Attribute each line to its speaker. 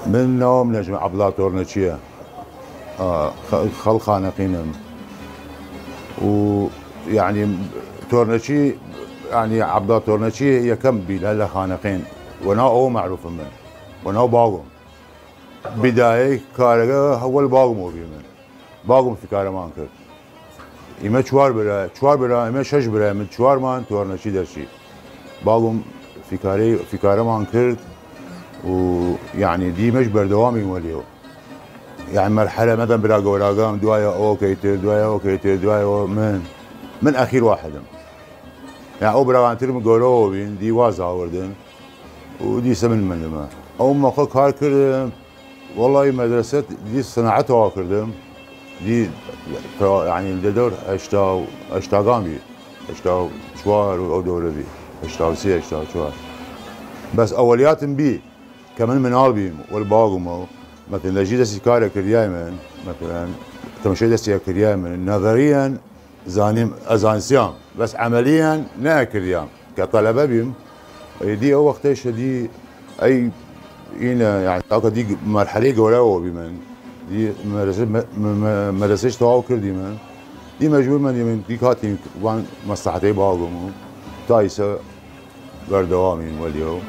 Speaker 1: من نوم نجم عبلا تورنتشيه خل خانقينم ويعني تورنتشي يعني عبلا تورنتشي هي كم بيل هلا خانقين وانا هو معروف من وانا باقوم بداية كارجا أول باقوم بيمن باقوم في كارمان كر إما شوار برا إما شش برا من شوار مان تورنتشي درشي باقوم في كارمان كرت ويعني دي مش بردوامي وليو يعني مرحلة مثلا بلا قولاقام دوايا أوكيتر دوايا أوكيتر دوايا من أخير واحدهم يعني أو براغانتر من قولوا بين دي وازا وردن ودي سمن من لما أو ما خو كار كردم والله مدرسة دي صناعتها كردم دي يعني الدور اشتا قامي اشتا شوار أو دورة بي اشتا سي اشتا شوار بس أوليات بي كمان من أبي والباقمو مثلا لجي دسي كارا كريايمن مثلا تمشي دسي كريايمن نظريا زان سيام بس عمليا نا كريام كطلبه بيم دي او وقتاش دي اي هنا يعني طاقه دي مرحله جولاو بمن دي مدرسه تاو كردي من دي مجبور من دي كاتين وان مصلحتي باقمو تايسه بردوامين وليو